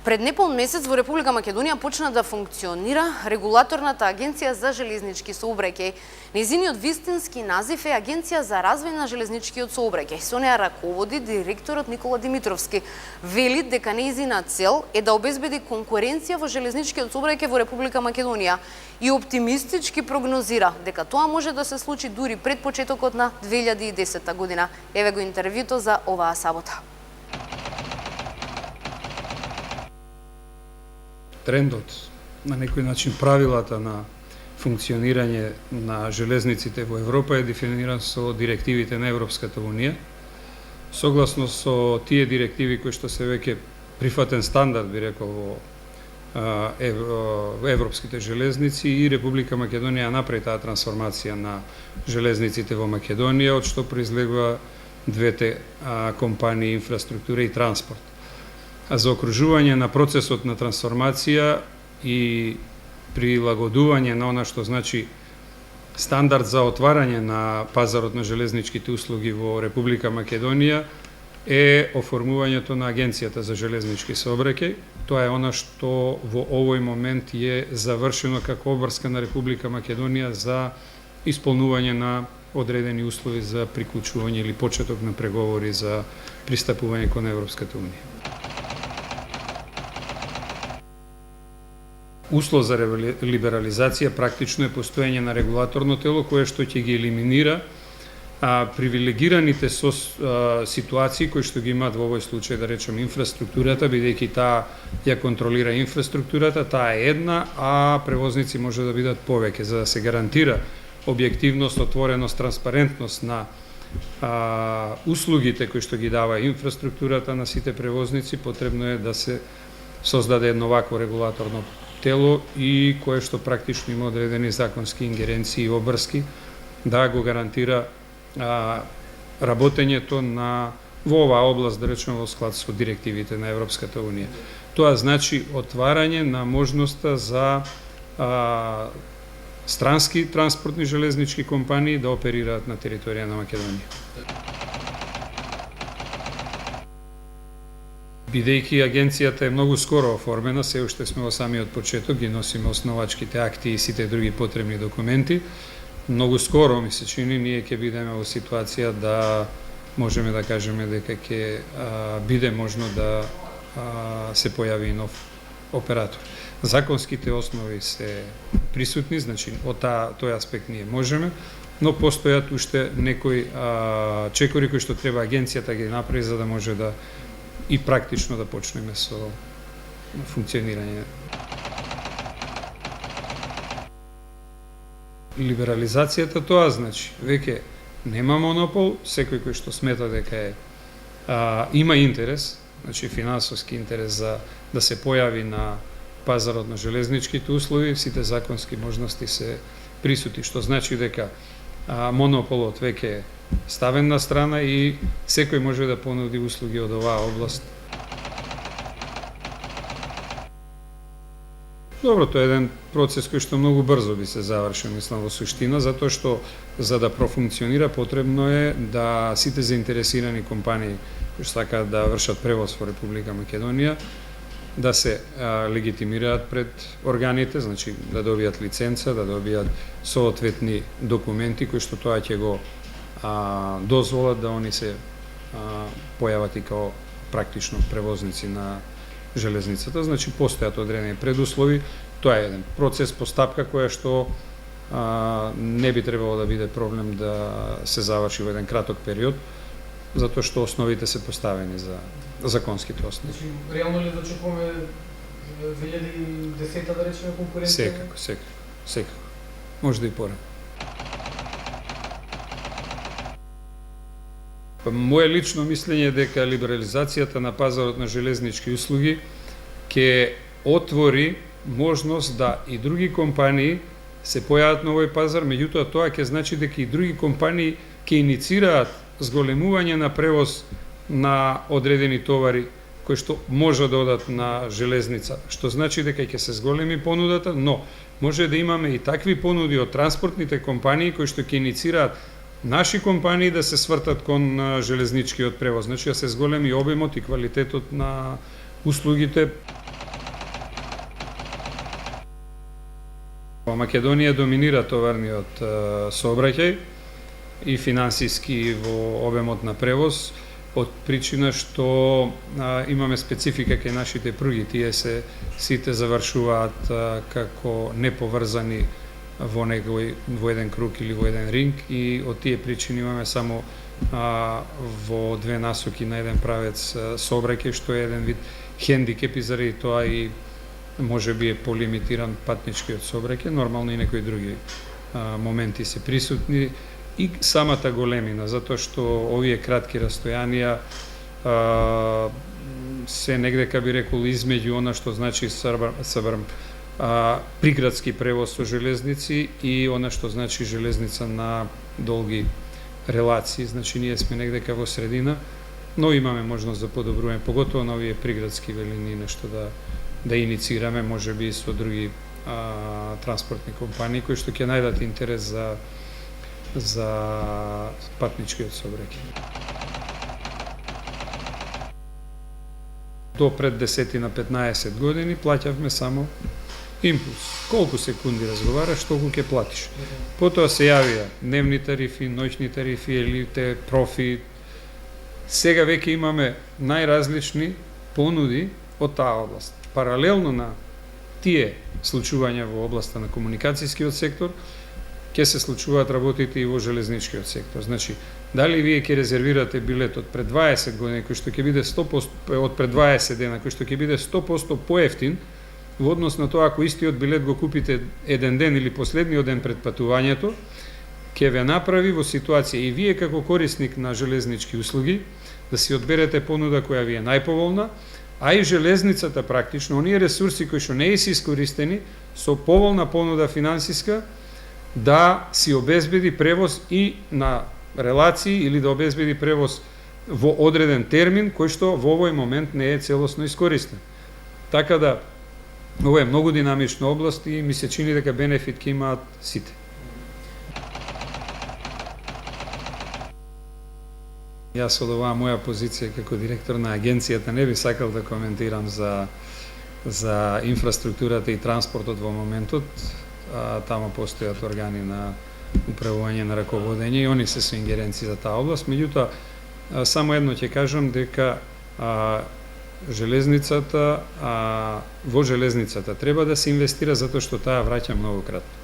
Пред непол месец во Република Македонија почна да функционира регулаторната агенција за железнички сообраќај. Нејзиниот вистински назив е Агенција за развој на железничкиот сообраќај. Со неа раководи директорот Никола Димитровски. Вели дека нејзина цел е да обезбеди конкуренција во железничкиот сообраќај во Република Македонија и оптимистички прогнозира дека тоа може да се случи дури пред почетокот на 2010 година. Еве го интервјуто за оваа сабота. Трендот, на некој начин правилата на функционирање на железниците во Европа е дефиниран со директивите на Европската Унија. Согласно со тие директиви кои што се веќе прифатен стандард, би рекол, во европските железници, и Република Македонија направи таа трансформација на железниците во Македонија, од што произлегува двете компании инфраструктура и транспорт. А за окружување на процесот на трансформација и прилагодување на она што значи стандард за отварање на пазарот на железничките услуги во Република Македонија е оформувањето на Агенцијата за железнички сообраќај. Тоа е она што во овој момент е завршено како обврска на Република Македонија за исполнување на одредени услови за приклучување или почеток на преговори за пристапување кон Европската Унија. Услов за либерализација практично е постоење на регулаторно тело кое што ќе ги елиминира привилегираните ситуации кои што ги имаат во овој случај, да речем, инфраструктурата, бидејќи таа ја контролира инфраструктурата, таа е една, а превозници може да бидат повеќе. За да се гарантира објективност, отвореност, транспарентност на услугите кои што ги дава инфраструктурата на сите превозници, потребно е да се создаде едно вакво регулаторно тело и кое што практично има одредени законски ингеренции и обврски да го гарантира работењето во оваа област, да речеме, во склад со директивите на Европската Унија. Тоа значи отварање на можноста за странски транспортни железнички компании да оперираат на територија на Македонија. Бидејќи агенцијата е многу скоро оформена, се уште сме во самиот почеток, ги носиме основачките акти и сите други потребни документи. Многу скоро, ми се чини, ние ќе бидеме во ситуација да можеме да кажеме дека ќе биде можно да се појави нов оператор. Законските основи се присутни, значи од тој аспект ние можеме, но постојат уште некои чекори кои што треба агенцијата ги направи за да може да и практично да почнеме со функционирање. Либерализацијата тоа значи веќе нема монопол, секој кој што смета дека има интерес, значи финансовски интерес за да се појави на пазарот на железничките услуги, сите законски можности се присутни, што значи дека монополот веќе е ставен на страна и секој може да понуди услуги од оваа област. Добро, тоа е еден процес кој што многу брзо би се завршил, мислам, во суштина, затоа што за да профункционира потребно е да сите заинтересирани компании кои сакаат да вршат превоз во Република Македонија да се легитимираат пред органите, значи да добијат лиценца, да добијат соодветни документи кои што тоа ќе го дозволат да они се појават и као практично превозници на железницата. Значи постојат одредени предуслови. Тоа е еден процес, постапка која што не би требало да биде проблем да се заврши во еден краток период, затоа што основите се поставени за законските основи. Значи, реално ли зачекуваме 2010 да речеме конкуренција? Секако. Може да и порано. Моје лично мислење е дека либерализацијата на пазарот на железнички услуги ќе отвори можност да и други компании се појават на овој пазар, меѓутоа тоа ќе значи дека и други компании ќе иницираат зголемување на превоз на одредени товари кои што може да одат на железница, што значи дека ќе се зголеми понудата, но може да имаме и такви понуди од транспортните компании кои што ќе иницираат наши компании да се свртат кон железничкиот превоз, значи да се зголеми обемот и квалитетот на услугите. во Македонија доминира товарниот сообраќај и финансиски во обемот на превоз, од причина што имаме специфика кај нашите пруги, тие се сите завршуваат како неповрзани во еден круг или во еден ринг, и од тие причини имаме само во две насоки на еден правец сообраќај, што е еден вид хендикеп, и заради тоа и може би е полимитиран патничкиот сообраќај. Нормално и некои други моменти се присутни, и самата големина, затоа што овие кратки растојанија се негде, би рекол, измеѓу она што значи приградски превоз со железници и она што значи железница на долги релации. Значи ние сме негде во средина, но имаме можност за подобрување, поготово на овие приградски велини, нешто да иницираме, може би со други транспортни компании кои што ќе најдат интерес за патничкиот сообраќај. До пред 10-15 години плаќавме само импулс. Колку секунди разговараш, толку ќе платиш. Потоа се јавија дневни тарифи, ноќни тарифи, елите, профи. Сега веќе имаме најразлични понуди од таа област. Паралелно на тие случувања во областа на комуникацијскиот сектор, ќе се случуваат работите и во железничкиот сектор. Значи, дали вие ќе резервирате билет од пред 20 години, кој што ќе биде 100%, од пред 20 дена, кој што ќе биде 100% поевтин, во однос на тоа ако истиот билет го купите еден ден или последниот ден пред патувањето, ќе ве направи во ситуација и вие како корисник на железнички услуги да си одберете понуда која ви е најповолна, а и железницата практично, оние ресурси кои што не се искористени, со поволна понуда финансиска, да си обезбеди превоз и на релации или да обезбеди превоз во одреден термин, кој што во овој момент не е целосно искористен. Така да, ова е многу динамична област и ми се чини дека бенефит ќе имаат сите. Јас од оваа моја позиција како директор на агенцијата не би сакал да коментирам за инфраструктурата и транспортот во моментот. Тама постојат органи на управување на раководење и они се со ингеренции за таа област. Меѓутоа, само едно ќе кажам дека железницата, во железницата треба да се инвестира затоа што таа враќа многу кратко.